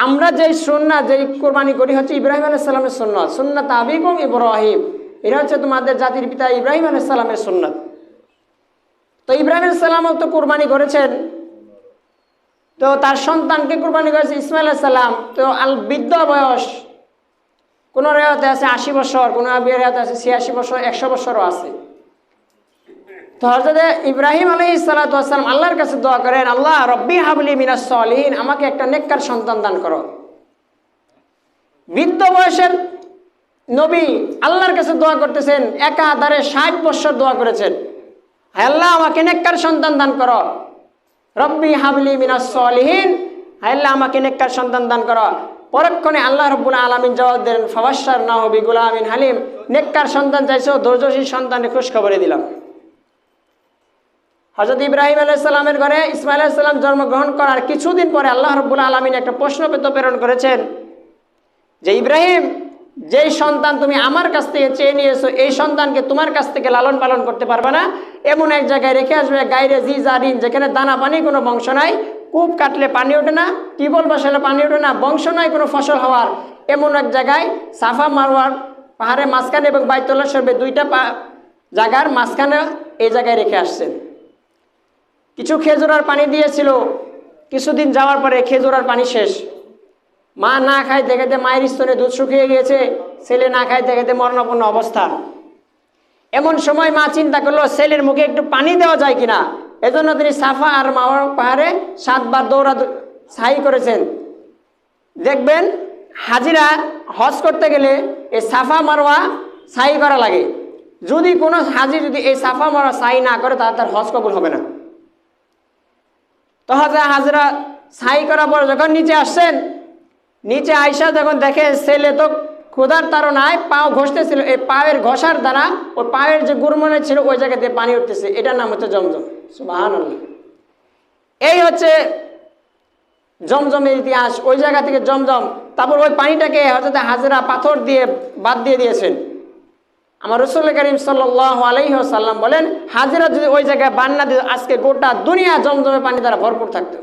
আমরা যেই সুন্নাত যেই কোরবানি করি হচ্ছে ইব্রাহিম আলাইহিস সালামের সুন্নাত, সুন্নাত আবিকুম ইব্রাহিম, এটা হচ্ছে তোমাদের জাতির পিতা ইব্রাহিম আলাইহিস সালামের সুন্নাত। তো ইব্রাহিম আলাইহিস সালামও তো কোরবানি করেছেন, তো তার সন্তানকে কোরবানি করেছে ইসমাইল আলাইহিস সালাম। তো বৃদ্ধ বয়স, কোনো রেওয়াতে আছে 80 বছর, কোনো রেওয়াতে আছে 86 বছর, 100 বছরও আছে। তো হযরত ইব্রাহিম আলাইহিস সালাতু ওয়াস সালাম আল্লাহর কাছে দোয়া করেন, আল্লাহ রব্বি হাবলি মিনাস সলিহিন, আমাকে একটা নেককার সন্তান দান করো। বৃদ্ধ বয়সের নবী আল্লাহর কাছে দোয়া করতেছেন, একাধারে 60 বছর দোয়া করেছেন, হে আল্লাহ আমাকে নেককার সন্তান দান করো। রব্বি হাবলি মিনাস সলিহিন, হে আল্লাহ আমাকে নেককার সন্তান দান করো। পরক্ষণে আল্লাহ রাব্বুল আলামিন জবাব দেন, ফাবাশশারনাহু বিগুলামিন হালিম, নেককার সন্তান চাইছো, ধৈর্যশীল সন্তানের খুশখবরি দিলাম। হযরত ইব্রাহিম আলাইহিস সালামের ঘরে ইসমাঈল আলাইহিস সালাম জন্মগ্রহণ করার কিছুদিন পরে আল্লাহ রাব্বুল আলামিন একটা প্রশ্ন প্রেরণ করেছেন যে ইব্রাহিম, যেই সন্তান তুমি আমার কাছ থেকে চেয়ে নিয়েছো, এই সন্তানকে তোমার কাছ থেকে লালন পালন করতে পারবে না, এমন এক জায়গায় রেখে আসবে, গায়রে জি জারিন, যেখানে দানা পানি কোনো বংশ নাই, কূপ কাটলে পানি ওঠে না, টিউবওয়েল বসালে পানি ওঠে না, বংশ নাই কোনো ফসল হওয়ার, এমন এক জায়গায় সাফা মারওয়ার পাহাড়ের মাঝখানে এবং বাইতুল্লাহ শরীফের দুইটা জায়গার মাঝখানে এই জায়গায় রেখে আসছেন। কিছু খেজুরার পানি দিয়েছিল, কিছুদিন যাওয়ার পরে খেজুরার পানি শেষ, মা না খায় দেখাতে মায়ের স্তনে দুধ শুকিয়ে গিয়েছে, ছেলে না খায় দেখাতে মরণাপন্ন অবস্থা। এমন সময় মা চিন্তা করলো ছেলের মুখে একটু পানি দেওয়া যায় কিনা, এজন্য তিনি সাফা আর মারওয়া পাহাড়ে 7 বার দৌড়া সাই করেছেন। দেখবেন হাজিরা হজ করতে গেলে এই সাফা মারওয়া সাই করা লাগে, যদি কোনো হাজি যদি এই সাফা মারওয়া সাই না করে তাহলে তার হজ কবুল হবে না। তো হাজিরা সাই করার পর যখন নিচে আসছেন, নিচে আইসা যখন দেখে ছেলে তো ক্ষুধার তাড়নায় পাও ঘষতেছিল, এই পায়ের ঘষার দ্বারা ওই পায়ের যে গুরমনে ছিল ওই জায়গাতে পানি উঠতেছে, এটার নাম হচ্ছে জমজম। সুবহানাল্লাহ। এই হচ্ছে জমজমের ইতিহাস, ওই জায়গা থেকে জমজম। তারপর ওই পানিটাকে হযরত হাজেরা পাথর দিয়ে বাদ দিয়ে দিয়েছেন। আমার রাসূল করিম সাল্লাল্লাহু আলাইহি ওয়াসাল্লাম বলেন, হাজেরা যদি ওই জায়গায় বান না দিত, আজকে গোটা দুনিয়া জমজমের পানি দ্বারা ভরপুর থাকতো।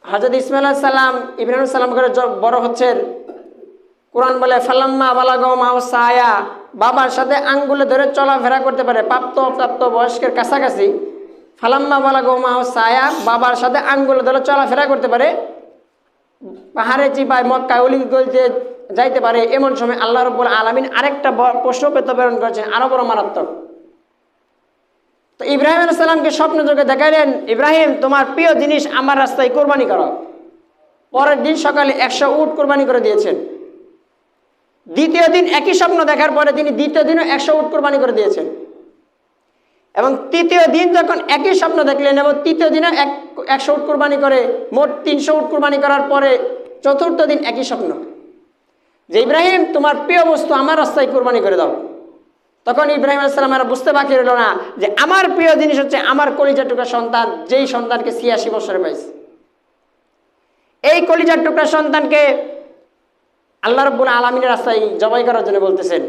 হযরত ইসমাঈল আলাইহিস সালাম ইব্রাহিম আলাইহিস সালাম করে বড় হচ্ছেন। কোরআন বলে ফালাম্মা বালাগা মা'হু সায়া, বাবার সাথে আঙ্গুলে ধরে চলাফেরা করতে পারে, প্রাপ্ত বয়স্কের কাছাকাছি। ফালাম্মা বালাগা মা'হু সায়া, বাবার সাথে আঙ্গুলে ধরে চলাফেরা করতে পারে, পাহাড়ে চিপায় মক্কা অলি গলিতে যাইতে পারে, এমন সময় আল্লাহ রাব্বুল আলামিন আরেকটা প্রশ্ন প্রেরণ করেছেন, আরো বড় মারাত্মক। তো ইব্রাহিম আলাইহিস সালামকে স্বপ্ন যোগে দেখাইলেন, ইব্রাহিম তোমার প্রিয় জিনিস আমার রাস্তায় কোরবানি করো। পরের দিন সকালে 100 উট কোরবানি করে দিয়েছেন। দ্বিতীয় দিন একই স্বপ্ন দেখার পরে তিনি দ্বিতীয় দিনও 100 উট কোরবানি করে দিয়েছেন। এবং তৃতীয় দিন যখন একই স্বপ্ন দেখলেন এবং তৃতীয় দিনে 100 উট কোরবানি করে মোট 300 উট কোরবানি করার পরে চতুর্থ দিন একই স্বপ্ন যে ইব্রাহিম তোমার প্রিয় বস্তু আমার রাস্তায় কোরবানি করে দাও। তখন ইব্রাহিম আলাইহিস সালাম আর বুঝতে বাকি রইল না যে আমার প্রিয় জিনিস হচ্ছে আমার কলিজার টুকরা সন্তান, যেই সন্তানকে 86 বছরে পাইছে। এই কলিজার টুকরা সন্তানকে আল্লাহ রাব্বুল আলামিনের রাস্তায় জবাই করার জন্য বলতেছেন।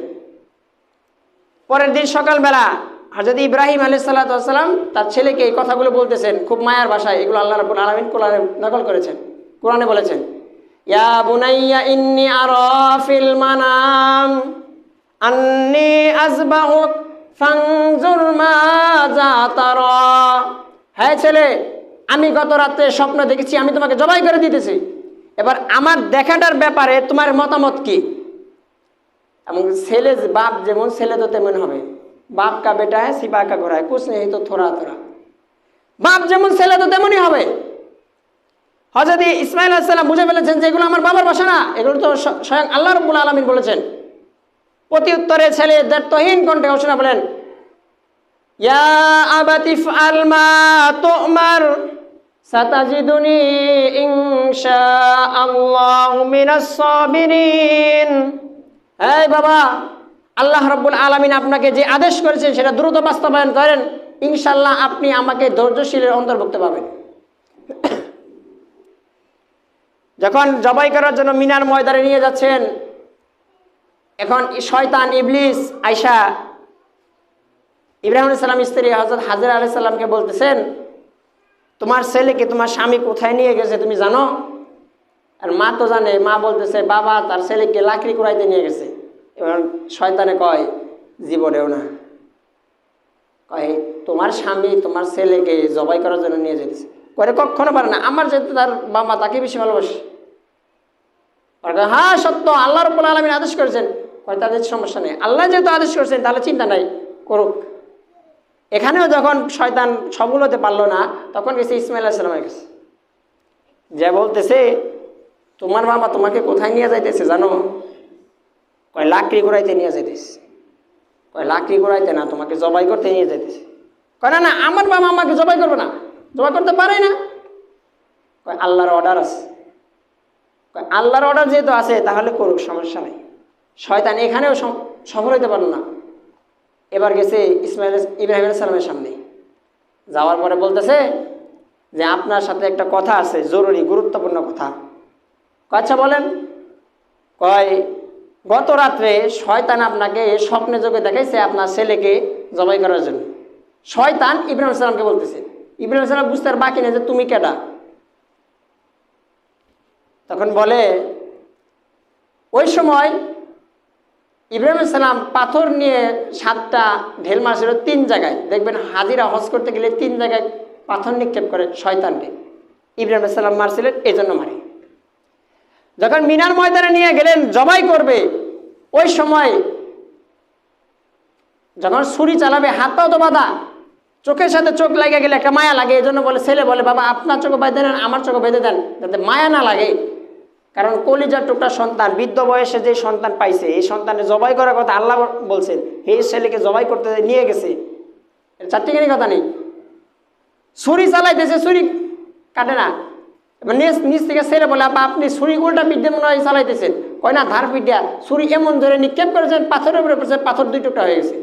পরের দিন সকালবেলা হযরত ইব্রাহিম আলাইহিস সালাতু ওয়াস সালাম তার ছেলেকে এই কথাগুলো বলতেছেন খুব মায়ার ভাষায়। এগুলো আল্লাহ রাব্বুল আলামিন কোরআনে নকল করেছেন। কোরআনে বলেছেন, ইয়া বুনাইয়া ইন্নী আরা ফিল মানাম আন্নী আযবাহুক ফানজুর মাযা তারা। হ্যাঁ ছেলে, আমি গত রাতে স্বপ্ন দেখেছি আমি তোমাকে জবাই করে দিতেছি, এবার আমার দেখাটার ব্যাপারে তোমার মতামত কি? এবং ছেলে বাপ যেমন ছেলে তো তেমন হবে। বাপ কা বেটা হ্যাঁ সিপা কা ঘোড়া কুছ নেই তো থোড়া থোড়া। বাপ যেমন ছেলে তো তেমনই হবে। হযরত ইসমাঈল আলাইহিস সালাম বুঝে ফেলেছেন যে এগুলো আমার বাবার ভাষা না, এগুলো তো স্বয়ং আল্লাহ রাব্বুল আলামিন বলেছেন। প্রতি উত্তরে ছেলে দ্ব্যর্থহীন কণ্ঠে ঘোষণা বলেন, ইয়া আবাতি ইফআল মা তু'মার সাতাজিদুনি ইনশাআল্লাহু মিনাস সাবিরিন। এই বাবা, আল্লাহ রাব্বুল আলামিন আপনাকে যে আদেশ করেছেন সেটা দ্রুত বাস্তবায়ন করেন, ইনশাআল্লাহ আপনি আমাকে ধৈর্যশীলের অন্তর্ভুক্ত পাবেন। যখন জবাই করার জন্য মিনার ময়দানে নিয়ে যাচ্ছেন, এখন শয়তান ইবলিস আয়েশা ইব্রাহিম আলাইহিস সালাম স্ত্রী হযরত হাজেরা আলাইহিস সালামকে বলতেছেন তোমার ছেলেকে তোমার স্বামী কোথায় নিয়ে গেছে তুমি জানো? আর মা তো জানে, মা বলতেছে বাবা তার ছেলেকে লাকড়ি কুড়াইতে নিয়ে গেছে। এবার শয়তানে কয় জীবনেও না, কয় তোমার স্বামী তোমার ছেলেকে জবাই করার জন্য নিয়ে যেতেছে। করে কখনো পারে না, আমার যেহেতু তার বাবা তাকে বেশি ভালোবাসে। হ্যাঁ সত্য, আল্লাহ রাব্বুল আলামিন আদেশ করেছেন। কয় তাদের সমস্যা নেই, আল্লাহ যেহেতু আদেশ করেছেন তাহলে চিন্তা নাই, করুক। এখানেও যখন শয়তান সফল হতে পারলো না, তখন গেছে ইসমাইল আলাইহিস সালামের কাছে, যে বলতেছে তোমার বাবা তোমাকে কোথায় নিয়ে যাইতেছে জানো? কয় লাকড়ি কুড়াইতে নিয়ে যাইতেছে। কয় লাকড়ি কুড়াইতে না, তোমাকে জবাই করতে নিয়ে যাইতেছে। কয় না না, আমার বাবা আমাকে জবাই করবে না, জবাই করতে পারে না। কয় আল্লাহর অর্ডার আছে। কয় আল্লাহর অর্ডার যেহেতু আছে তাহলে করুক, সমস্যা নেই। শয়তান এখানেও সফল হইতে পারল না। এবার গেছে ইব্রাহিম আলাইহিস সালামের সামনে, যাওয়ার পরে বলতেছে যে আপনার সাথে একটা কথা আছে, জরুরি গুরুত্বপূর্ণ কথা। আচ্ছা বলেন। কয় গত রাত্রে শয়তান আপনাকে স্বপ্নে যোগে দেখাইছে আপনার ছেলেকে জবাই করার জন্য। শয়তান ইব্রাহিম আলাইহিস সালামকে বলতেছে। ইব্রাহিম আলাইহিস সালাম বুঝতে আর বাকি নেই যে তুমি কেডা। তখন বলে ওই সময় ইব্রাহিম আলাইহিস সালাম পাথর নিয়ে 7টা ঢেল মারছিল 3 জায়গায়। দেখবেন হাজিরা হজ করতে গেলে 3 জায়গায় পাথর নিক্ষেপ করে শয়তানকে। ইব্রাহিম আলাইহিস সালাম মারছিলেন, এই জন্য মারে। যখন মিনার ময়দানে নিয়ে গেলেন জবাই করবে, ওই সময় যখন ছুরি চালাবে হাত পাও তো বাঁধা, চোখের সাথে চোখ লাগে গেলে একটা মায়া লাগে। এই জন্য বলে ছেলে বলে বাবা আপনার চোখে বেঁধে দেন, আমার চোখে বেঁধে দেন, যাতে মায়া না লাগে। কারণ কলিজার টুকরা সন্তান, বৃদ্ধ বয়সে যে সন্তান পাইছে, এই সন্তানের জবাই করার কথা আল্লাহ বলছেন। এই ছেলেকে জবাই করতে নিয়ে গেছে, এর চারটিখানি কথা নেই। ছুরি চালাইতেছে, ছুরি কাটে না। এবার নিচ থেকে ছেলে বলে আপা আপনি ছুরি উল্টা পিঠ দিয়ে মনে হয় চালাইতেছেন। কয় না, ধার পিঠিয়া ছুরি এমন ধরে নিক্ষেপ করেছেন, পাথরের উপরে পড়ছে, পাথর 2 টুকরা হয়ে গেছে।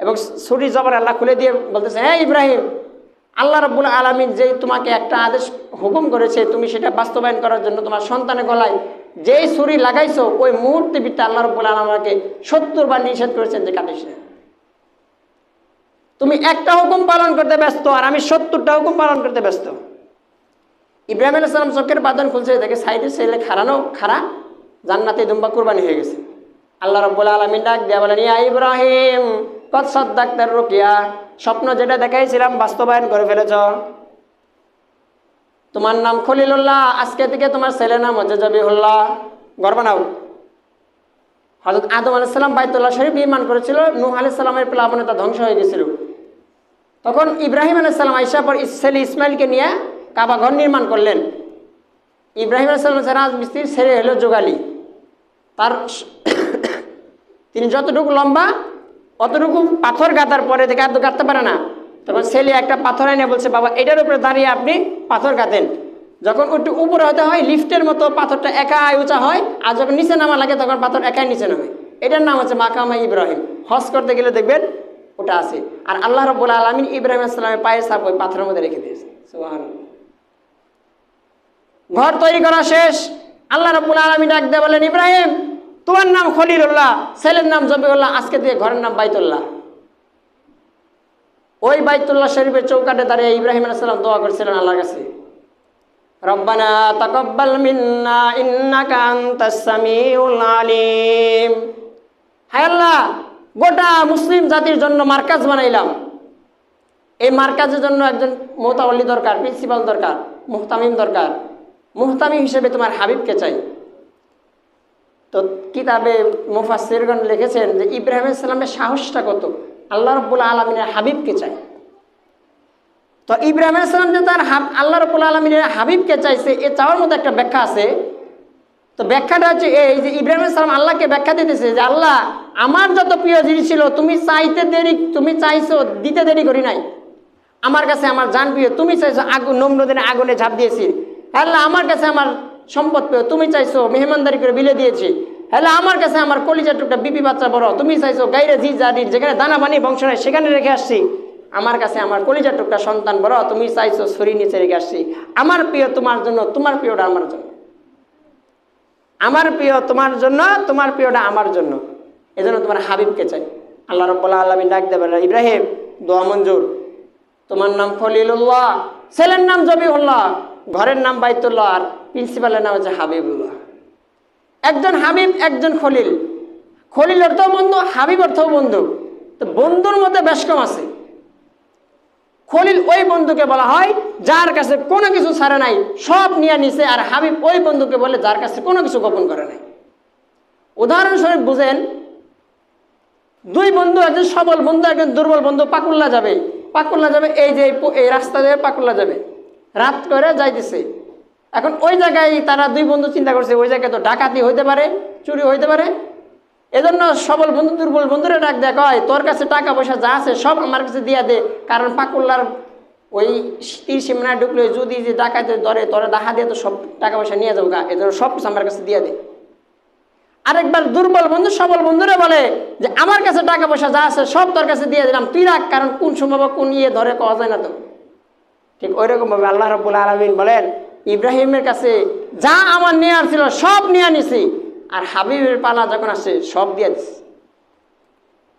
এবং ছুরি জবার আল্লাহ খুলে দিয়ে বলতেছে হ্যাঁ ইব্রাহিম, আল্লাহ রাব্বুল আলামিন যে তোমাকে একটা আদেশ হুকুম করেছে, তুমি সেটা বাস্তবায়ন করার জন্য তোমার সন্তানের গলায় যেই ছুরি লাগাইছো, ওই মুহূর্তে বিটটা আল্লাহ রাব্বুল আলামিনকে 70 বার নিষেধ করেছেন যে কাটিস না। তুমি একটা হুকুম পালন করতে ব্যস্ত আর আমি 70টা হুকুম পালন করতে ব্যস্ত। ইব্রাহিম আলাইহিস সালাম চোখের বাঁধন খুলছে, দেখে সাইডে ছেলে খাড়া জান্নাতে দুম্বা কুরবানি হয়ে গেছে। আল্লাহ রাব্বুল আলামিন ডাক দিয়া বলেন ইয়া ইব্রাহিম কদ সাদ্দাকতার রুকিয়া, স্বপ্ন যেটা দেখাইছিলাম বাস্তবায়ন করে ফেলেছ। তোমার নাম খলিলুল্লাহ, আজকে থেকে তোমার ছেলের নাম হচ্ছে জবিহুল্লাহ। গর্ব নাও। হযরত আদম আলাইহিস সালাম বাইতুল্লাহ শরীফ নির্মাণ করেছিল, নূহ আলাইহিস সালামের প্লাবনে তা ধ্বংস হয়ে গেছিল। তখন ইব্রাহিম আলাইহিস সালাম আয়েশা পর ছেলে ইসমাইলকে নিয়ে কাবা ঘর নির্মাণ করলেন। ইব্রাহিম আলাইহিস সালামের রাজমিস্ত্রির ছেলে হলো যোগালী। তার তিনি যতটুকু লম্বা অতটুকু পাথর গাঁথার পরে থেকে আর তো গাঁথতে পারে না। তখন ছেলে একটা পাথর এনে বলছে বাবা এটার উপরে দাঁড়িয়ে আপনি পাথর গাঁথেন। যখন একটু উপরে হতে হয় লিফটের মতো পাথরটা একাই উঁচা হয়, আর যখন নিচে নামা লাগে তখন পাথর একাই নিচে নামে। এটার নাম হচ্ছে মাকামে ইব্রাহিম। হজ করতে গেলে দেখবেন ওটা আছে। আর আল্লাহ রাব্বুল আলামিন ইব্রাহিম আলাইহিস সালামের পায়ের ছাপ ওই পাথরের মধ্যে রেখে দিয়েছে। সুবহানাল্লাহ। ঘর তৈরি করা শেষ। আল্লাহ রাব্বুল আলামিন ডাক দিয়ে বলেন ইব্রাহিম তোমার নাম খলিলুল্লাহ, ছেলের নাম জবিউল্লাহ, আজকে থেকে ঘরের নাম বাইতুল্লাহ। ওই বাইতুল্লাহ শরীফের চৌকাঠে দাঁড়িয়ে ইব্রাহিম আলাইহিস সালাম দোয়া করেছিলেন আল্লাহর কাছে, রব্বানা তাকাব্বাল মিন্না ইন্নাকা আনতাস সামিউল আলিম। হায় আল্লাহ, গোটা মুসলিম জাতির জন্য মার্কাজ বানাইলাম। এই মার্কাজের জন্য একজন মুতাওয়াল্লি দরকার, প্রিন্সিপাল দরকার, মুহতামিম দরকার। মুহতামিম হিসেবে তোমার হাবিবকে চাই। তো কিতাবে মুফাসসিরগণ লিখেছেন যে ইব্রাহিম আলাইহিস সালামের সাহসটা কত, আল্লাহ রাব্বুল আলামিনের হাবিবকে চাই। তো ইব্রাহিম আলাইহিস সালাম যে তার আল্লাহ রাব্বুল আলামিনের হাবিবকে চাইছে, এ চাওয়ার মধ্যে একটা ব্যাখ্যা আছে। তো ব্যাখ্যাটা হচ্ছে এই যে ইব্রাহিম আলাইহিস সালাম আল্লাহকে ব্যাখ্যা দিতেছে যে আল্লাহ আমার যত প্রিয় জিনিস ছিল তুমি চাইছো দিতে দেরি করি নাই। আমার কাছে আমার জান প্রিয়, তুমি চাইছো আগুন নমরুদের আগুনে ঝাঁপ দিয়েছি। আল্লাহ আমার কাছে আমার সম্পদ প্রিয়, তুমি চাইছো মেহমানদারি করে বিলে দিয়েছি। আল্লাহ আমার কাছে আমার কলিজার টুকটা বিপি বাচ্চা বড়, তুমি চাইছো গাইরে জি জাদির যেখানে দানা পানি বংশ নাই সেখানে রেখে আসছি। আমার কাছে আমার কলিজার টুকটা সন্তান বড়, তুমি চাইছো ছড়ি নিচে রেখে আসছি। আমার প্রিয় তোমার জন্য, তোমার প্রিয়টা আমার জন্য। আমার প্রিয় তোমার জন্য, তোমার প্রিয়টা আমার জন্য। এজন্য তোমার হাবিবকে চাই। আল্লাহ রাব্বুল আলামিন ডাক দেবেন ইব্রাহিম দোয়া মঞ্জুর। তোমার নাম খলিলুল্লাহ, ছেলের নাম জবিউল্লাহ, ঘরের নাম বাইতুল্লাহ, আর প্রিন্সিপালের নাম হচ্ছে হাবিবুল্লাহ। একজন হাবিব, একজন খলিল। খলিল অর্থ বন্ধু, হাবিব অর্থ বন্ধু। তো বন্ধুর মধ্যে বেশ কম আছে। খলিল ওই বন্ধুকে বলা হয় যার কাছে কোনো কিছু ছাড়ে নাই, সব নিয়ে নিছে। আর হাবিব ওই বন্ধুকে বলে যার কাছে কোনো কিছু গোপন করে নাই। উদাহরণস্বরূপ বুঝেন, দুই বন্ধু, একজন সবল বন্ধু, একজন দুর্বল বন্ধু পাকুল্লা যাবে। এই যে এই রাস্তা দিয়ে পাকুল্লা যাবে, রাত করে যাইতেছে। এখন ওই জায়গায় তারা দুই বন্ধু চিন্তা করছে ওই জায়গায় তো ডাকাতি হইতে পারে, চুরি হইতে পারে। এজন্য সবল বন্ধু দুর্বল বন্ধুরা ডাক দেয়, কয় তোর কাছে টাকা পয়সা যা আছে সব আমার কাছে দিয়া দে, কারণ পাকুল্লার ওই তীর সীমানায় ঢুকলে যদি যে ডাকাতি ধরে তোরা দেখা দিয়ে তো সব টাকা পয়সা নিয়ে যাবো গা, এজন্য সব কিছু আমার কাছে দিয়া দে। আরেকবার দুর্বল বন্ধু সবল বন্ধুরা বলে যে আমার কাছে টাকা পয়সা যা আছে সব তোর কাছে দিয়ে দিলাম, তুই রাখ, কারণ কোন সময় কোন ইয়ে ধরে পাওয়া যায় না তো। ঠিক ওই রকম ভাবে আল্লাহ রাব্বুল আলামিন বলেন ইব্রাহিমের কাছে যা আমার নেয়ার ছিল সব নিয়ে নিছি, আর হাবিবের পালা যখন আসে সব দিয়ে দিছি।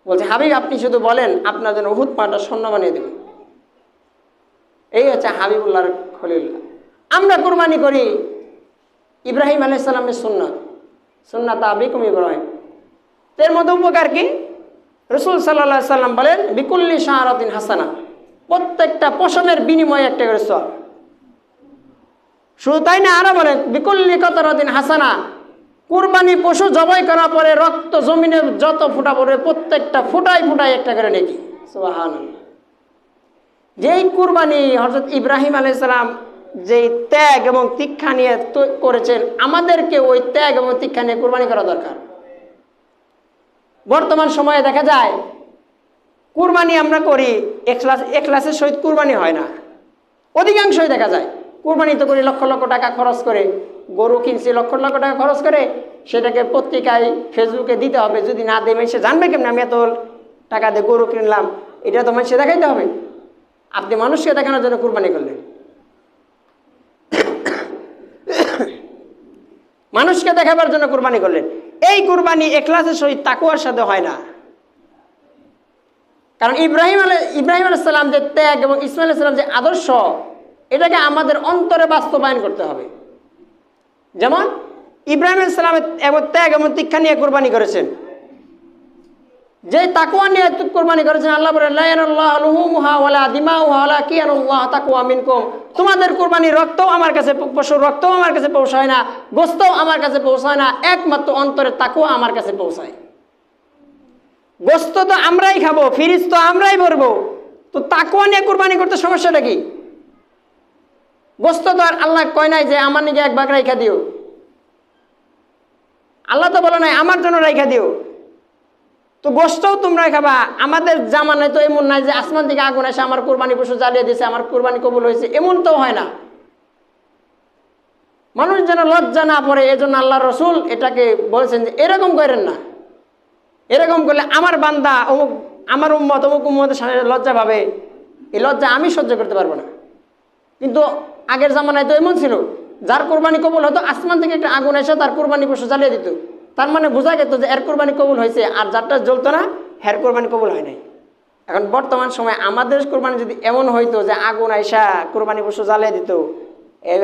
বলছে হাবিব আপনি শুধু বলেন আপনার জন্য উহুদ পাহাড়টা স্বর্ণ বানিয়ে দেবেন। এই হচ্ছে হাবিবুল্লাহর খলিলুল্লাহ। আমরা কুরবানি করি ইব্রাহিম আলাইহিস সালামের সুন্নাত আবিকুম ইব্রাহিম। এর মধ্যে উপকার কি? রাসূল সাল্লাল্লাহু আলাইহি সাল্লাম বলেন বিকুল্লি শাআরাতিন হাসানা, প্রত্যেকটা পশমের বিনিময়ে একটা করে সওয়াব। শুধু তাই না, আরো বলেন বিকুল্লি কতরাতিন হাসানা, কুরবানি পশু জবাই করার পরে রক্ত জমিনে যত ফোঁটা পড়বে প্রত্যেকটা ফোঁটায় ফোঁটায় একটা করে নেকি। সুবহানাল্লাহ। যেই কুরবানি হযরত ইব্রাহিম আলাইহিস সালাম যেই ত্যাগ এবং তিক্ষা নিয়ে করেছেন, আমাদেরকে ওই ত্যাগ এবং তিক্ষা নিয়ে কুরবানি করা দরকার। বর্তমান সময়ে দেখা যায় কুরবানি আমরা করি, এখলাসের সহিত কুরবানি হয় না। অধিকাংশই দেখা যায় কুরবানি তো করি লক্ষ লক্ষ টাকা খরচ করে, গরু কিনছি লক্ষ লক্ষ টাকা খরচ করে, সেটাকে পত্রিকায় ফেসবুকে দিতে হবে। যদি না দেবে সে জানবে কেমন আমি এত টাকা দিয়ে গরু কিনলাম, এটা তো মানুষকে দেখাইতে হবে। আপনি মানুষকে দেখানোর জন্য কুরবানি করলেন, মানুষকে দেখাবার জন্য কুরবানি করলেন। এই কুরবানি ইখলাসের সহিত তাকওয়ার সাথে হয় না। কারণ ইব্রাহিম আলাইহিস সালাম যে ত্যাগ এবং ইসমাঈল আলাইহিস সালাম যে আদর্শ, এটাকে আমাদের অন্তরে বাস্তবায়ন করতে হবে। যেমন ইব্রাহিম আলাইহিস সালামের ত্যাগ এবং তিক্ষা নিয়ে কুরবানি করেছেন, যে তাকওয়া নিয়ে কুরবানি করেছেন। আল্লাহ বলেন লা ইয়ানাল্লাহু লুহুমুহা ওয়ালা দিমাউহা ওয়ালাকিন ইয়ানাল্লাহু তাকওয়া মিনকুম। তোমাদের কুরবানির রক্তও আমার কাছে, পশুর রক্তও আমার কাছে পৌঁছায় না, গোশতও আমার কাছে পৌঁছায় না, একমাত্র অন্তরের তাকওয়া আমার কাছে পৌঁছায়। গোশত তো আমরাই খাবো, ফিরিজ তো আমরাই ভরবো, তো তাকওয়া নিয়ে কুরবানি করতে সমস্যাটা কি? গোশত তো আর আল্লাহ কয় নাই যে আমার নিকে এক ভাগ রাইখা দিও, আল্লাহ তো বলে নাই আমার জন্য রাইখা দিও। তো গোশতও তোমরা খাবা। আমাদের জামানায় তো এমন নাই যে আসমান থেকে আগুন এসে আমার কুরবানি পশু জ্বালিয়ে দিয়েছে, আমার কুরবানি কবুল হয়েছে, এমন তো হয় না। মানুষ যেন লজ্জা না পড়ে, এজন্য আল্লাহ রসুল এটাকে বলেছেন যে এরকম করেন না, এরকম করলে আমার বান্দা অমুক, আমার উম্মত অমুক উম্মতের সামনে লজ্জা পাবে, এই লজ্জা আমি সহ্য করতে পারবো না। কিন্তু আগের জামানায় তো এমন ছিল, যার কোরবানি কবুল হতো আসমান থেকে একটা আগুন এসে তার কোরবানি পশু জ্বালিয়ে দিত, তার মানে বোঝা গেত যে এর কোরবানি কবুল হয়েছে, আর যারটা জ্বলতো না হের কোরবানি কবুল হয় নাই। এখন বর্তমান সময় আমাদের কোরবানি যদি এমন হইতো যে আগুন আইসা কোরবানি পশু জ্বালিয়ে দিত,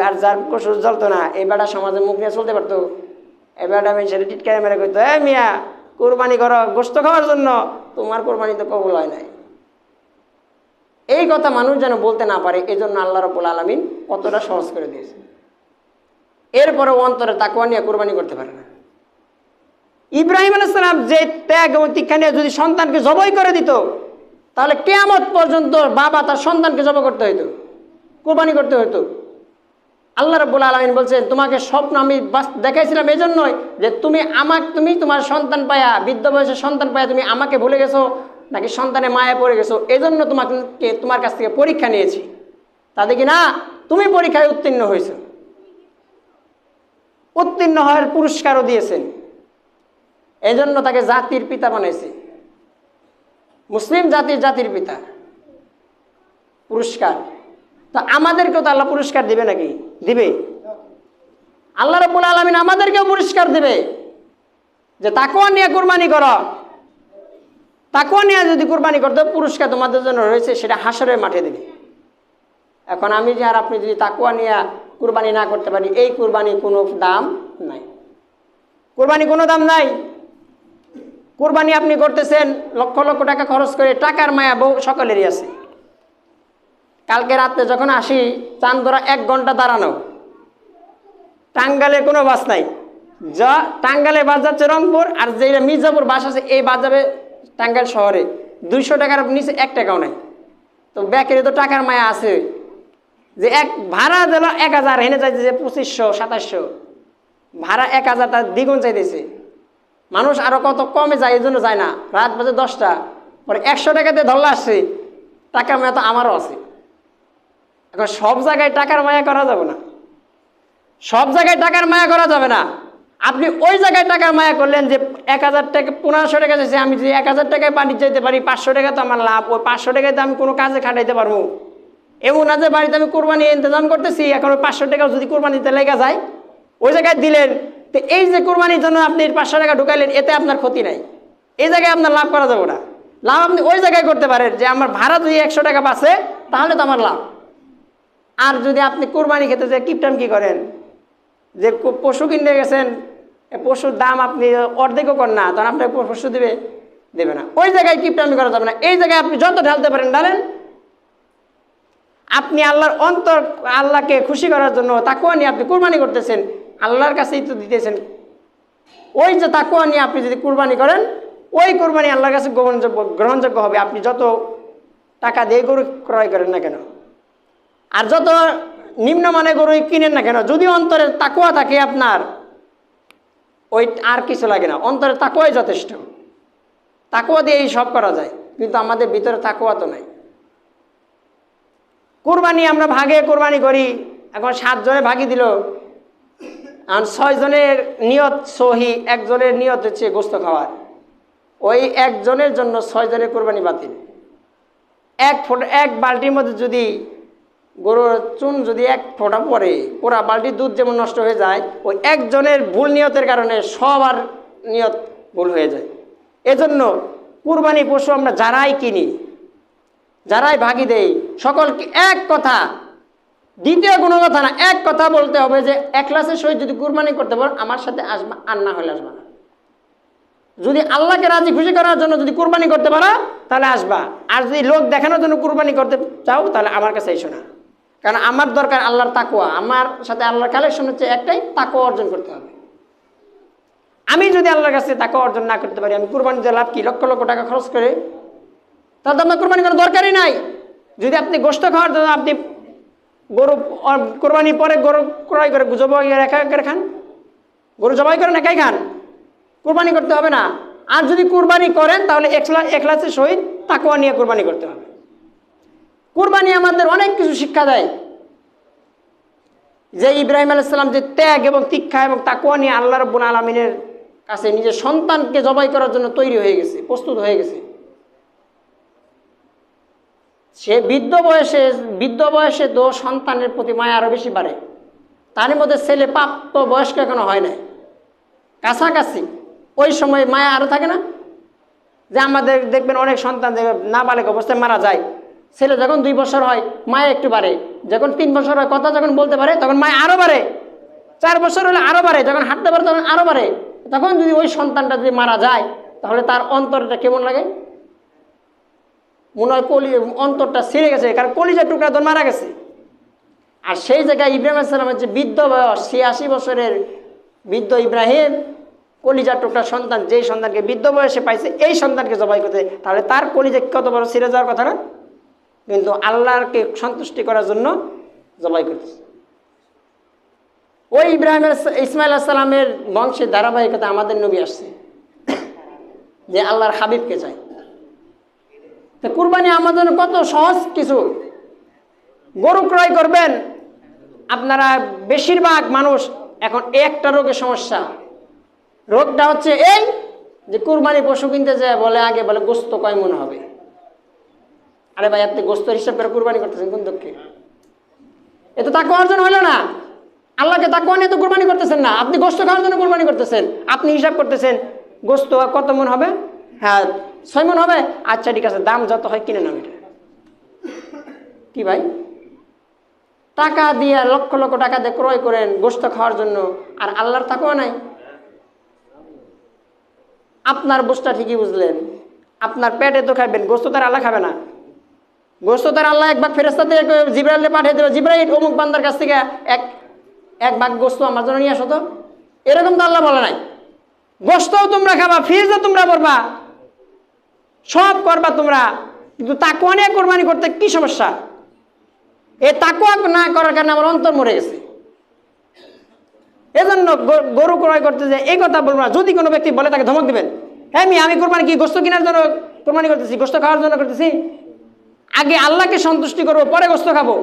আর যার পশু জ্বলতো না, এই বেটা সমাজে মুখ নিয়ে চলতে পারতো। এই বেটা মানুষের টিটকারি মেরে কইতো এ মিয়া কোরবানি করো গোশত খাওয়ার জন্য, তোমার কোরবানি তো কবুল হয় নাই। এই কথা মানুষ যেন বলতে না পারে, এই জন্য আল্লাহ রাব্বুল আলামিন কতটা সহজ করে দিয়েছে। এরপরে অন্তরে তাকওয়া নিয়ে কোরবানি করতে পারে না। ইব্রাহিম আলাইহিস সালাম যে ত্যাগ এবং তিক্ষা নিয়ে যদি সন্তানকে জবাই করে দিত, তাহলে কিয়ামত পর্যন্ত বাবা তার সন্তানকে জবাই করতে হইতো, কোরবানি করতে হইতো। আল্লাহ রাব্বুল আলামিন বলছেন তোমাকে স্বপ্ন আমি দেখাইছিলাম এই জন্যই যে তুমি তোমার সন্তান পায়া, বৃদ্ধ বয়সের সন্তান পায়া তুমি আমাকে ভুলে গেছো নাকি সন্তানে মায়া পড়ে গেছো, এই জন্য তোমার কাছ থেকে পরীক্ষা নিয়েছি। তাতে কি না তুমি পরীক্ষায় উত্তীর্ণ হয়েছো, উত্তীর্ণ হওয়ার পুরস্কারও দিয়েছেন। এই জন্য তাকে জাতির পিতা বানাইছে, মুসলিম জাতির পিতা, পুরস্কার। তা আমাদেরকেও তো আল্লাহ পুরস্কার দিবে নাকি? দিবে। আল্লাহ রাব্বুল আলামিন আমাদেরকেও পুরস্কার দিবে যে তাকওয়া নিয়ে কুরবানি করো। তাকওয়া নিয়ে যদি কুরবানি করতে পুরস্কার তোমাদের জন্য রয়েছে, সেটা হাসরের মাঠে দিবে। এখন আমি যে আর আপনি যদি তাকওয়া নিয়ে কুরবানি না করতে পারি, এই কুরবানি কোনো দাম নাই। কুরবানি কোনো দাম নাই। কুরবানি আপনি করতেছেন লক্ষ লক্ষ টাকা খরচ করে, টাকার মায়া বহু সকলেরই আছে। কালকে রাতে যখন আসি, চান্দরা 1 ঘন্টা দাঁড়ানো, টাঙ্গালে কোনো বাস নাই। যা টাঙ্গালে বাস যাচ্ছে রংপুর, আর যেটা মির্জাপুর বাস আছে এই বাস যাবে টাঙ্গাইল শহরে। 200 টাকার নিচে 1 টাকাও নাই। তো ব্যাকেরে তো টাকার মায়া আছে, যে এক ভাড়া দিল 1000, হেনে চাইছে যে 2500 2700, ভাড়া 1000, তার দ্বিগুণ চাইতেছে। মানুষ আরো কত কমে যায়, এই জন্য যায় না। রাত বাজে 10টা, পরে 100 টাকাতে ধরলা আসছে। টাকার মায়া তো আমারও আছে। এখন সব জায়গায় টাকার মায়া করা যাবে না, সব জায়গায় টাকার মায়া করা যাবে না। আপনি ওই জায়গায় টাকার মায়া করলেন যে 1000 টাকা 1500 টাকা চাইছে, আমি যদি 1000 টাকায় বাড়িতে যেতে পারি, 500 টাকা তো আমার লাভ। ওই 500 টাকায় তো আমি কোনো কাজে খাটাইতে পারবো। এমন না যে বাড়িতে আমি কোরবানি ইন্তজাম করতেছি, এখন ওই 500 টাকাও যদি কোরবানিতে লেগে যায়, ওই জায়গায় দিলেন। তো এই যে কোরবানির জন্য আপনি 500 টাকা ঢুকাইলেন, এতে আপনার ক্ষতি নাই, এই জায়গায় আপনার লাভ করা যাবে না। লাভ আপনি ওই জায়গায় করতে পারেন যে আমার ভাড়া যদি 100 টাকা বাঁচে, তাহলে তো আমার লাভ। আর যদি আপনি কোরবানি খেতে যে কিপটাম কি করেন, যে পশু কিনতে গেছেন, পশুর দাম আপনি অর্ধেকও করেন না, তখন আপনাকে পশু দেবে না। ওই জায়গায় কিপটামি করা যাবে না। এই জায়গায় আপনি যত ঢালতে পারেন ঢালেন। আপনি আল্লাহর আল্লাহকে খুশি করার জন্য তাকওয়া নিয়ে আপনি কুরবানি করতেছেন, আল্লাহর কাছেই তো দিতেছেন। ওই যে তাকওয়া নিয়ে আপনি যদি কুরবানি করেন, ওই কুরবানি আল্লাহর কাছে গ্রহণযোগ্য হবে। আপনি যত টাকা দিয়ে গরু ক্রয় করেন না কেন, আর যত নিম্নমানের গরু কিনেন না কেন, যদি অন্তরের তাকওয়া থাকে আপনার, ওই আর কিছু লাগে না। অন্তরের তাকওয়াই যথেষ্ট। তাকওয়া দিয়ে এই সব করা যায়, কিন্তু আমাদের ভিতরে তাকওয়া তো নাই। কুরবানি আমরা ভাগে কুরবানি করি। এখন 7 জনে ভাগি দিল, আর 6 জনের নিয়ত সহি, 1 জনের নিয়ত হচ্ছে গোস্ত খাওয়ার। ওই 1 জনের জন্য 6 জনের কুরবানি বাতিল। এক বালতির মধ্যে যদি গরুর চুন যদি 1 ফোঁটা পড়ে, পুরা বালতির দুধ যেমন নষ্ট হয়ে যায়, ওই 1 জনের ভুল নিয়তের কারণে সবার নিয়ত ভুল হয়ে যায়। এজন্য কুরবানি পশু আমরা যারাই কিনি, যারাই ভাগি দেই, সকলকে এক কথা, দ্বিতীয় কোনো কথা না, এক কথা বলতে হবে যে এখলাসের সহিত যদি কুরবানি করতে পারো আমার সাথে আসবা, আর না হলে আসবা না। যদি আল্লাহকে রাজি খুশি করার জন্য যদি কুরবানি করতে পারো তাহলে আসবা, আর যদি লোক দেখানোর জন্য কুরবানি করতে চাও তাহলে আমার কাছে এসো না। কারণ আমার দরকার আল্লাহর তাকওয়া। আমার সাথে আল্লাহর কালেকশন হচ্ছে একটাই, তাকওয়া অর্জন করতে হবে। আমি যদি আল্লাহর কাছে তাকওয়া অর্জন না করতে পারি, আমি কুরবানি দিয়ে লাভ কি? লক্ষ লক্ষ টাকা খরচ করে, তাহলে তো আপনার কুরবানি করার দরকারই নাই। যদি আপনি গোশত খাওয়ার জন্য আপনি গরু কোরবানির পরে গরু ক্রয় করে জবাই করে একা একা খান, গরু জবাই করেন একাই খান, কুরবানি করতে হবে না। আর যদি কুরবানি করেন তাহলে এখলাসের সহিত তাকওয়া নিয়ে কুরবানি করতে হবে। কুরবানি আমাদের অনেক কিছু শিক্ষা দেয়। যে ইব্রাহিম আলাইহিস সালাম যে ত্যাগ এবং তিক্ষা এবং তাকওয়া নিয়ে আল্লাহ রাব্বুল আলামিনের কাছে নিজের সন্তানকে জবাই করার জন্য তৈরি হয়ে গেছে, প্রস্তুত হয়ে গেছে। সে বৃদ্ধ বয়সে তো সন্তানের প্রতি মায়া আরো বেশি বাড়ে। তার মধ্যে ছেলে প্রাপ্ত বয়স্ক এখনো হয় নাই, কাছাকাছি, ওই সময় মায়া আরো থাকে না। যে আমাদের দেখবেন অনেক সন্তান নাবালেগ অবস্থায় মারা যায়, ছেলে যখন 2 বছর হয় মায়া একটু বাড়ে, যখন 3 বছর হয় কথা যখন বলতে পারে তখন মায়া আরো বাড়ে, 4 বছর হলে আরো বাড়ে, যখন হাঁটতে পারে তখন আরো বাড়ে। তখন যদি ওই সন্তানটা যদি মারা যায় তাহলে তার অন্তরটা কেমন লাগে? মনে হয় অন্তরটা ছিঁড়ে গেছে, কারণ কলিজার টুকরা তো মারা গেছে। আর সেই জায়গায় ইব্রাহিম আলাইহিস সালামের যে বৃদ্ধ বয়স, 86 বছরের বৃদ্ধ ইব্রাহিম, কলিজার টুকরা সন্তান, যেই সন্তানকে বৃদ্ধ বয়সে পাইছে, এই সন্তানকে জবাই করতে, তাহলে তার কলিজা কত বড় ছিঁড়ে যাওয়ার কথা না? কিন্তু আল্লাহকে সন্তুষ্টি করার জন্য জবাই করতেছে। ওই ইসমাইল আলাইহিস সালামের বংশের ধারাবাহিকতা আমাদের নবী আসছে, যে আল্লাহর হাবিবকে চাই। তো কুরবানি আমাদের কত সহজ কিছু। গরু ক্রয় করবেন, আপনারা বেশিরভাগ মানুষ এখন একটা রোগের সমস্যা। রোগটা হচ্ছে এই যে কুরবানি পশু কিনতে যায় বলে আগে বলে গোস্ত কয় মন হবে। আরে ভাই, আপনি গোস্ত হিসাব করে কুরবানি করতেছেন কোন দুঃখে? এ তো তাকওয়া অর্জন হলো না। আল্লাহকে তাকওয়া নিয়ে তো কুরবানি করতেছেন না, আপনি গোস্ত খাওয়ার জন্য কুরবানি করতেছেন। আপনি হিসাব করতেছেন গোস্ত কত মন হবে, হ্যাঁ 6 মন হবে, আচ্ছা ঠিক আছে, দাম যত হয় কিনে নাও। এটা কি ভাই? টাকা দিয়ে লক্ষ লক্ষ টাকা দিয়ে ক্রয় করেন গোশত খাওয়ার জন্য, আর আল্লাহর তাকওয়া নাই। আপনার গোশতটা ঠিকই বুঝলেন, আপনার পেটে তো খাবেন, গোশত তার আল্লাহ খাবে না। গোশত তার আল্লাহ এক ভাগ ফেরেশতা দিয়ে জিবরাইলে পাঠিয়ে দেবে, জিবরাইল অমুক বান্দার কাছ থেকে এক ভাগ গোশত আমার জন্য নিয়ে আসো তো, এরকম তো আল্লাহ বলে নাই। গোশতও তোমরা খাবা, ফ্রিজও তোমরা করবা, সব করবা তোমরা, কিন্তু তাকওয়া নিয়ে কোরবানি করতে কি সমস্যা? এই তাকওয়া না করার কারণে আমার অন্তর মরে গেছে। এজন্য গরু ক্রয় করতে যে এই কথা বলবো না। যদি কোনো ব্যক্তি বলে তাকে ধমক দিবেন, হ্যাঁ আমি কোরবানি কি গোশত কেনার জন্য কোরবানি করতেছি, গোশত খাওয়ার জন্য করতেছি? আগে আল্লাহকে সন্তুষ্টি করবো, পরে গোশত খাবো।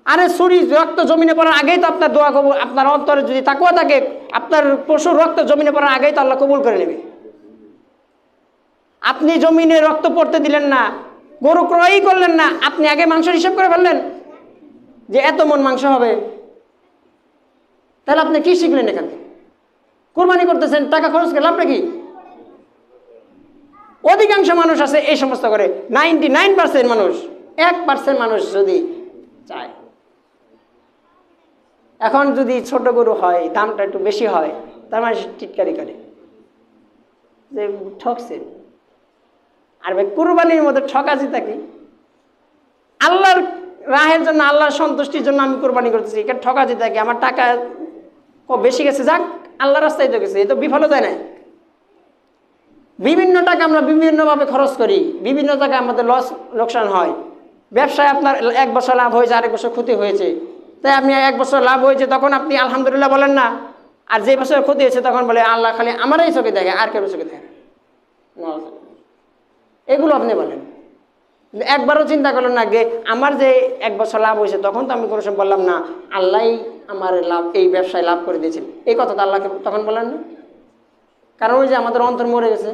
আরে ছুরি রক্ত জমিনে পড়ার আগেই তো আপনার দোয়া কবুল, আপনার অন্তরে যদি তাকওয়া থাকে, আপনার পশুর রক্ত জমিনে পড়ার আগেই তো আল্লাহ কবুল করে নেবে। আপনি জমিনে রক্ত পড়তে দিলেন না, গরু ক্রয়ই করলেন না, আপনি আগে মাংসের হিসাব করে ফেললেন যে এত মন মাংস হবে, তাহলে আপনি কি শিখলেন এখান থেকে? কোরবানি করতেছেন, টাকা খরচ করে লাভ নাকি? অধিকাংশ মানুষ আছে এই সমস্ত করে, 99% মানুষ, 1% মানুষ যদি চায়। এখন যদি ছোট গরু হয়, দামটা একটু বেশি হয়, তার মানে টিটকারি করে যে ঠকছে। আর ভাই কুরবানির মধ্যে ঠকাছি থাকি, আল্লাহর রাহের জন্য, আল্লাহর সন্তুষ্টির জন্য আমি কোরবানি করতেছি, এটা ঠকাছি থাকি। আমার টাকা বেশি গেছে, যাক আল্লাহর রাস্তায় তো গেছে, এ তো বিফল যায় না। বিভিন্ন টাকা আমরা বিভিন্নভাবে খরচ করি, বিভিন্ন জায়গায় আমাদের লোকসান হয়। ব্যবসায় আপনার 1 বছর লাভ হয়েছে, আরেক বছর ক্ষতি হয়েছে, তাই আপনি 1 বছর লাভ হয়েছে তখন আপনি আলহামদুলিল্লাহ বলেন না, আর যে বছর ক্ষতি হয়েছে তখন বলে আল্লাহ খালি আমারই চোখে দেখে, আর কেউ চোখে দেখে, এগুলো আপনি বলেন। একবারও চিন্তা করলেন না যে আমার যে 1 বছর লাভ হয়েছে তখন তো আমি কোনো সময় বললাম না আল্লাহই আমার লাভ, এই ব্যবসায় লাভ করে দিয়েছেন, এই কথা তো আল্লাহকে তখন বলেন না, কারণ ওই যে আমাদের অন্তর মরে গেছে।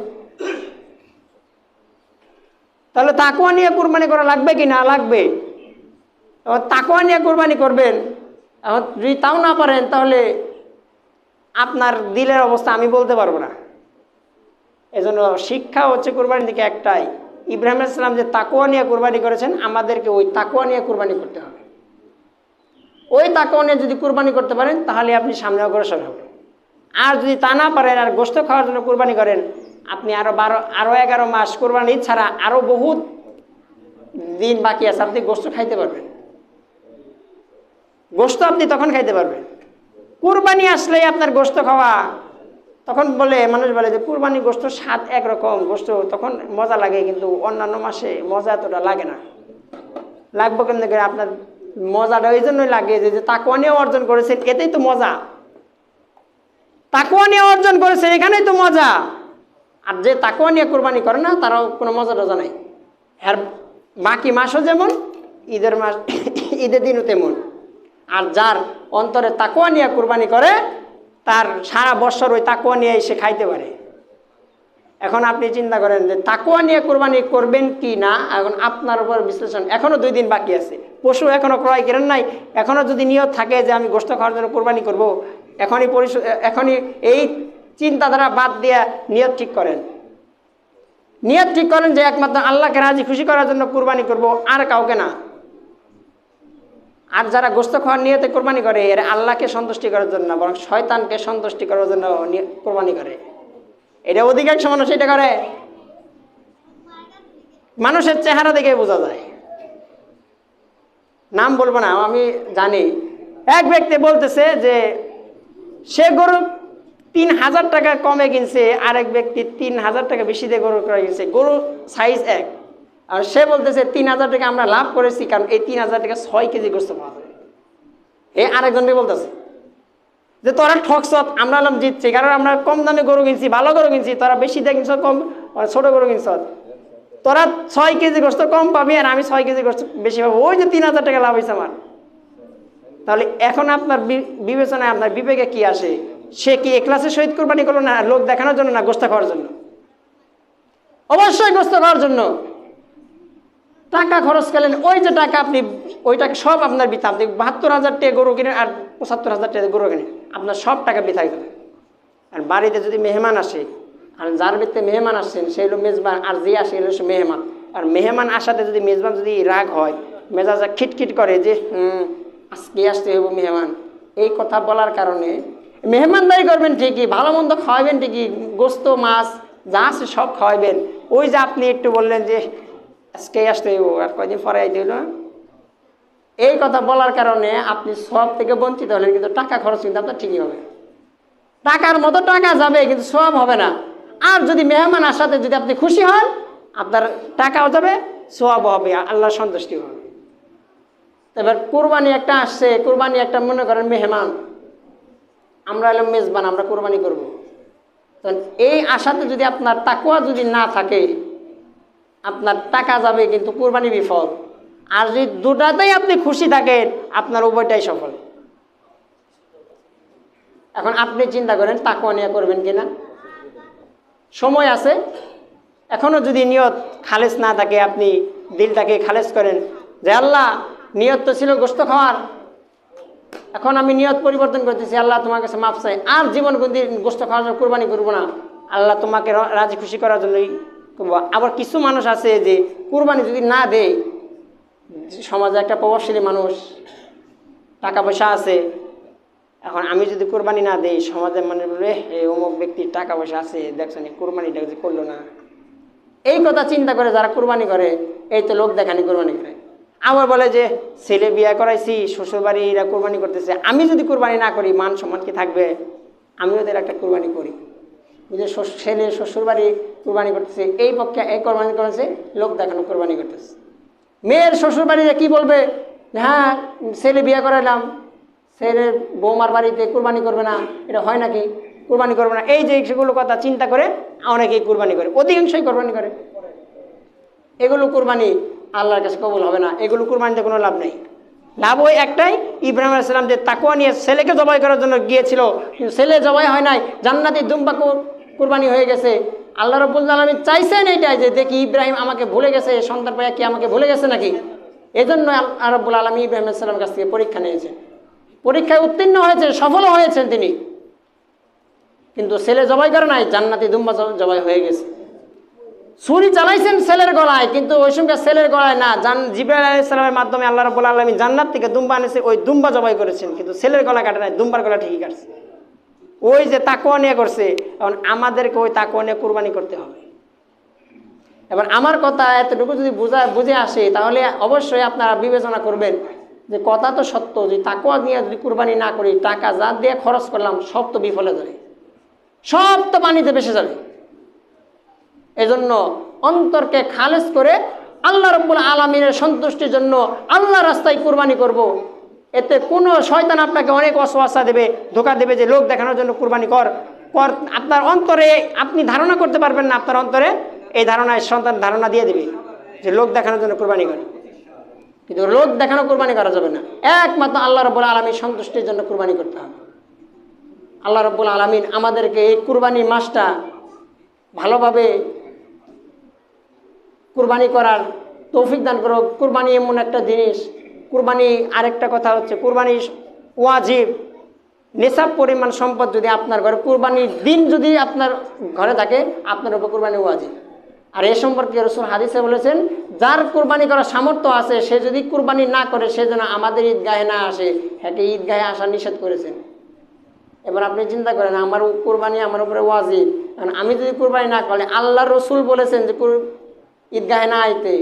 তাহলে তাকওয়া নিয়ে কোরবানি করা লাগবে কি না? লাগবে। তাকওয়া নিয়ে কোরবানি করবেন। যদি তাও না পারেন তাহলে আপনার দিলের অবস্থা আমি বলতে পারবো না। এজন্য শিক্ষা হচ্ছে কোরবানির দিকে একটাই, ইব্রাহিম আলাইহিস সালাম যে তাকওয়া নিয়ে কোরবানি করেছেন, আমাদেরকে ওই তাকওয়া নিয়ে কোরবানি করতে হবে। ওই তাকওয়া নিয়ে যদি কোরবানি করতে পারেন তাহলে আপনি সামনে অগ্রসর হবেন। আর যদি তা না পারেন, আর গোশত খাওয়ার জন্য কোরবানি করেন, আপনি আরো 11 মাস কোরবানি ছাড়া আরো বহুত দিন বাকি আছে, আপনি গোশত খাইতে পারবেন। গোশত আপনি তখন খাইতে পারবেন। কোরবানি আসলেই আপনার গোশত খাওয়া, তখন বলে মানুষ বলে যে কোরবানি গোশত স্বাদ একরকম, গোশত তখন মজা লাগে, কিন্তু অন্যান্য মাসে মজা এতটা লাগে না। লাগবে কেমন করে? আপনার মজাটা ওই জন্যই লাগে যে তাকওয়া নিয়ে অর্জন করেছেন, এতেই তো মজা। তাকওয়া নিয়ে অর্জন করেছেন, এখানেই তো মজা। আর যে তাকওয়া নিয়ে কোরবানি করে না, তারাও কোনো মজা টজা নাই। আর বাকি মাসও যেমন, ঈদের মাস, ঈদের দিনও তেমন। আর যার অন্তরে তাকওয়া নিয়ে কোরবানি করে, তার সারা বছর ওই তাকওয়া নিয়ে সে খাইতে পারে। এখন আপনি চিন্তা করেন যে তাকওয়া নিয়ে কোরবানি করবেন কি না, এখন আপনার উপর বিশ্লেষণ। এখনো 2 দিন বাকি আছে, পশু এখনো ক্রয় করেন নাই, এখনো যদি নিয়ত থাকে যে আমি গোশত খাওয়ার জন্য কোরবানি করব, এখনই এই চিন্তাধারা বাদ দিয়ে নিয়ত ঠিক করেন। নিয়ত ঠিক করেন যে একমাত্র আল্লাহকে রাজি খুশি করার জন্য কোরবানি করব, আর কাউকে না। আর যারা গোশত খাওয়ার নিয়তে কোরবানি করে, এরা আল্লাহকে সন্তুষ্টি করার জন্য না, বরং শয়তানকে সন্তুষ্টি করার জন্য কোরবানি করে। এটা অধিকাংশ মানুষ এটা করে। মানুষের চেহারা দেখে বোঝা যায়। নাম বলবো না, আমি জানি। এক ব্যক্তি বলতেছে যে সে গরু 3000 টাকা কমে কিনছে, আরেক ব্যক্তি 3000 টাকা বেশি দিয়ে গরু ক্রয় কিনছে, গরু সাইজ এক। আর সে বলতেছে 3000 টাকা আমরা লাভ করেছি, কারণ এই 3000 টাকা 6 কেজি গোশত পাওয়া যাবে। এই আরেকজনকে বলতেছে যে তোরা ঠকছ, আমরা হলাম জিতছি, কারণ আমরা কম দামে গরু কিনছি, ভালো গরু কিনছি, তোরা বেশি দিয়ে কিনছ, কম ছোট গরু কিনছ, তোরা 6 কেজি গোশত কম পাবি, আর আমি 6 কেজি গোশত বেশি পাবো, ওই যে 3000 টাকা লাভ হয়েছে আমার। তাহলে এখন আপনার বিবেচনায়, আপনার বিবেকে কি আসে? সে কি এখলাসের সহিত কোরবানি করলো না লোক দেখানোর জন্য, না গোশত খাওয়ার জন্য? অবশ্যই গোশত খাওয়ার জন্য। টাকা খরচ করলেন, ওই যে টাকা আপনি, ওই টাকা সব আপনার বৃথা। আপনি 72,000 টাকা গরু কিনেন আর 75,000 টাকা গরু কিনেন, আপনার সব টাকা বৃথাই গেল। আর বাড়িতে যদি মেহমান আসে, আর যার বাড়িতে মেহমান আসছেন সেই হলো মেজবান, আর যে আসে এলো সে মেহমান। আর মেহমান আসাতে যদি মেজবান যদি রাগ হয়, মেজাজা খিটখিট করে যে আজকে আসতে হইব মেহমান, এই কথা বলার কারণে মেহমানদারি করবেন ঠিকই, ভালো মন্দ খাওয়াবেন ঠিকই, গোস্ত মাছ যা আছে সব খাওয়াবেন। ওই যে আপনি একটু বললেন যে আজকে আসতে হইব আর কয়দিন পরে আইতে হইল, এই কথা বলার কারণে আপনি সব থেকে বঞ্চিত হলেন, কিন্তু টাকা খরচ কিন্তু আপনার ঠিকই হবে। টাকার মতো টাকা যাবে কিন্তু সব হবে না। আর যদি মেহমান আসাতে যদি আপনি খুশি হন, আপনার টাকাও যাবে, সওয়াব হবে, আল্লাহর সন্তুষ্টি হবে। এবার কুরবানি একটা আসছে, কুরবানি একটা মনে করেন মেহমান, আমরা এলাম মেজবান, আমরা কুরবানি করব। তো এই আশাতে যদি আপনার তাকওয়া যদি না থাকে, আপনার টাকা যাবে কিন্তু কুরবানি বিফল। আর যদি দুটাতেই আপনি খুশি থাকেন, আপনার উভয়টাই সফল। এখন আপনি চিন্তা করেন তাকওয়া নিয়ে করবেন কিনা, সময় আছে এখনো। যদি নিয়ত খালেস না থাকে, আপনি দিলটাকে খালেস করেন যে আল্লাহ নিয়ত তো ছিল গোশত খাওয়ার, এখন আমি নিয়ত পরিবর্তন করতেছি, আল্লাহ তোমার কাছে মাফ চাই, আর জীবন কোনদিন গোশত খাওয়ার জন্য কুরবানি করবো না, আল্লাহ তোমাকে রাজি খুশি করার জন্যই করবো। আবার কিছু মানুষ আছে যে কুরবানি যদি না দেয়, সমাজে একটা প্রভাবশালী মানুষ, টাকা পয়সা আছে, এখন আমি যদি কুরবানি না দেই, সমাজে মানে বলবে এই অমুক ব্যক্তির টাকা পয়সা আছে, দেখছেন কুরবানিটা যে করলো না। এই কথা চিন্তা করে যারা কুরবানি করে, এই তো লোক দেখানি কুরবানি করে। আবার বলে যে ছেলে বিয়ে করাইছি, শ্বশুরবাড়ি এরা কুরবানি করতেছে, আমি যদি কুরবানি না করি মান সম্মান কি থাকবে, আমি ওদের একটা কুরবানি করি। যে ছেলে শ্বশুরবাড়ি কুরবানি করতেছে, এই পক্ষে এই কুরবানি করেছে, লোক দেখানো কুরবানি করতেছে। মেয়ের শ্বশুরবাড়িরা কি বলবে, হ্যাঁ ছেলে বিয়ে করাইলাম, ছেলের বৌমার বাড়িতে কুরবানি করবে না, এটা হয় নাকি, কুরবানি করবে না, এই যে সেগুলো কথা চিন্তা করে অনেকেই কুরবানি করে, অধিকাংশই কুরবানি করে। এগুলো কুরবানি আল্লাহর কাছে কবুল হবে না, এগুলো কুরবানিতে কোনো লাভ নেই। লাভ ওই একটাই, ইব্রাহিম আলাইহিস সালাম যে তাকওয়া নিয়ে ছেলেকে জবাই করার জন্য গিয়েছিল, কিন্তু ছেলে জবাই হয় নাই, জান্নাতি দুম্বা কুরবানি হয়ে গেছে। আল্লাহ রাব্বুল আলামিন চাইছেন এইটাই যে দেখি ইব্রাহিম আমাকে ভুলে গেছে, সন্তান পাইয়া কি আমাকে ভুলে গেছে নাকি। এই জন্য আল্লাহ রাব্বুল আলামিন ইব্রাহিম আলাইহিস সালামের কাছ থেকে পরীক্ষা নিয়েছেন, পরীক্ষায় উত্তীর্ণ হয়েছে, সফল হয়েছেন তিনি, কিন্তু ছেলে জবাই করে নাই, জান্নাতি দুম্বা জবাই হয়ে গেছে। ছুরি চালাইছেন ছেলের গলায়, কিন্তু ওই সঙ্গে ছেলের গলায় না, জিবরাইল আলাইহিস সালামের মাধ্যমে আল্লাহ রাব্বুল আলামিন জান্নাত থেকে দুম্বা এনেছে, ওই দুম্বা জবাই করেছেন, কিন্তু ছেলের গলা কাটে নাই, দুম্বার গলা ঠিকই কাটছে। ওই যে তাকওয়া নিয়ে করছে, এখন আমাদেরকে ওই তাকওয়া নিয়ে কুরবানি করতে হবে। এবার আমার কথা এতটুকু যদি বুঝে আসে, তাহলে অবশ্যই আপনারা বিবেচনা করবেন যে কথা তো সত্য, যে তাকওয়া নিয়ে যদি কুরবানি না করি, টাকা যা দিয়ে খরচ করলাম সব তো বিফলে যাবে, সব তো পানিতে ভেসে যাবে। এজন্য অন্তরকে খালেজ করে আল্লাহ রাব্বুল আলামিনের সন্তুষ্টির জন্য আল্লাহ রাস্তায় কুরবানি করব। এতে কোনো শয়তান আপনাকে অনেক ওয়াসওয়াসা দেবে, ধোঁকা দেবে যে লোক দেখানোর জন্য কুরবানি কর। আপনার অন্তরে আপনি ধারণা করতে পারবেন না, আপনার অন্তরে এই ধারণায় সন্তান ধারণা দিয়ে দেবে যে লোক দেখানোর জন্য কুরবানি করে, কিন্তু লোক দেখানো কুরবানি করা যাবে না। একমাত্র আল্লাহ রাব্বুল আলামিন সন্তুষ্টির জন্য কুরবানি করতে হবে। আল্লাহ রাব্বুল আলামিন আমাদেরকে এই কুরবানি মাসটা ভালোভাবে কুরবানি করার তৌফিক দান করো। কুরবানি এমন একটা জিনিস, কুরবানি আরেকটা কথা হচ্ছে কুরবানি ওয়াজিব। নিসাব পরিমাণ সম্পদ যদি আপনার ঘরে, কুরবানির দিন যদি আপনার ঘরে থাকে, আপনার উপর কুরবানি ওয়াজিব। আর এ সম্পর্কে রাসূল হাদিসে বলেছেন, যার কুরবানি করার সামর্থ্য আছে সে যদি কুরবানি না করে, সে যেন আমাদের ঈদগাহে না আসে, হ্যাঁ ঈদগাহে আসা নিষেধ করেছেন। এবার আপনি চিন্তা করেন, আমার কুরবানি আমার উপরে ওয়াজিব, কারণ আমি যদি কুরবানি না করলে, আল্লাহ রসুল বলেছেন যে ঈদগাহে না আইতে,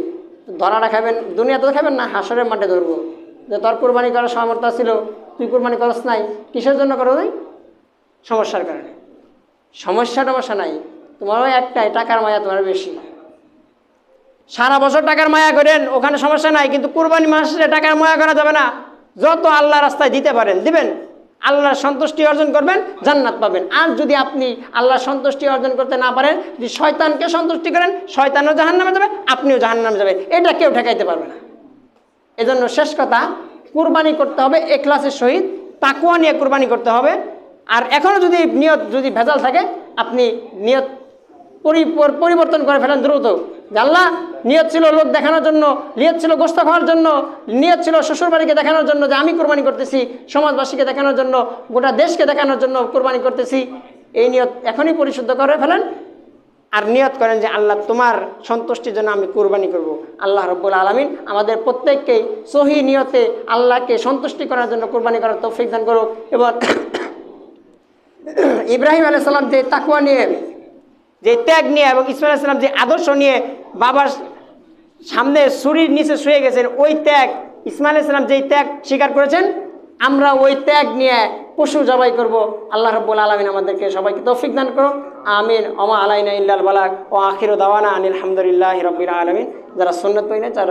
ধরাটা খাবেন, দুনিয়াতে খাবেন না, হাসরের মাঠে ধরবো যে তোর কুরবানি করার সামর্থ্য ছিল, তুই কুরবানি করস নাই, কিসের জন্য করো নাই? সমস্যার কারণে। সমস্যা নাই, তোমারও একটাই, টাকার মায়া তোমার বেশি। সারা বছর টাকার মায়া করেন, ওখানে সমস্যা নাই, কিন্তু কুরবানি মাসে টাকার মায়া করা যাবে না। যত আল্লাহ রাস্তায় দিতে পারেন দিবেন, আল্লাহর সন্তুষ্টি অর্জন করবেন, জান্নাত পাবেন। আর যদি আপনি আল্লাহর সন্তুষ্টি অর্জন করতে না পারেন, যদি শয়তানকে সন্তুষ্টি করেন, শয়তানও জাহান্নামে যাবে, আপনিও জাহান্নামে যাবেন, এটা কেউ ঠেকাইতে পারবে না। এজন্য শেষ কথা, কুরবানি করতে হবে ইখলাসের সহিত, তাকওয়া নিয়ে কুরবানি করতে হবে। আর এখনও যদি নিয়ত যদি ভেজাল থাকে, আপনি নিয়ত পরিবর্তন করে ফেলেন দ্রুত। যে আল্লাহ, নিয়ত ছিল লোক দেখানোর জন্য, নিয়ত ছিল গোশত খাওয়ার জন্য, নিয়ত ছিল শ্বশুরবাড়িকে দেখানোর জন্য যে আমি কুরবানি করতেছি, সমাজবাসীকে দেখানোর জন্য, গোটা দেশকে দেখানোর জন্য কুরবানি করতেছি, এই নিয়ত এখনই পরিশুদ্ধ করে ফেলেন। আর নিয়ত করেন যে আল্লাহ তোমার সন্তুষ্টির জন্য আমি কুরবানি করব। আল্লাহ রাব্বুল আলামিন আমাদের প্রত্যেককেই সহি নিয়তে আল্লাহকে সন্তুষ্টি করার জন্য কুরবানি করার তৌফিক দান করুক। এবং ইব্রাহিম আলাইহিস সালাম যে তাকওয়া নিয়ে, যে ত্যাগ নিয়ে এবং ইসমাঈল আলাইহিস সালাম যে আদর্শ নিয়ে বাবার সামনে ছুরির নিচে শুয়ে গেছেন, ওই ত্যাগ ইসমাঈল আলাইহিস সালাম যেই ত্যাগ স্বীকার করেছেন, আমরা ওই ত্যাগ নিয়ে পশু জবাই করব। আল্লাহ রাব্বুল আলামিন আমাদেরকে সবাইকে তৌফিক দান করুন। আমিন। ওমা আলাইনা ইল্লাল বালাগ ওয়া আখিরু দাওয়ানা আনিল হামদুলিল্লাহি রাব্বিল আলামিন। যারা সুন্নাত পড়েন তারা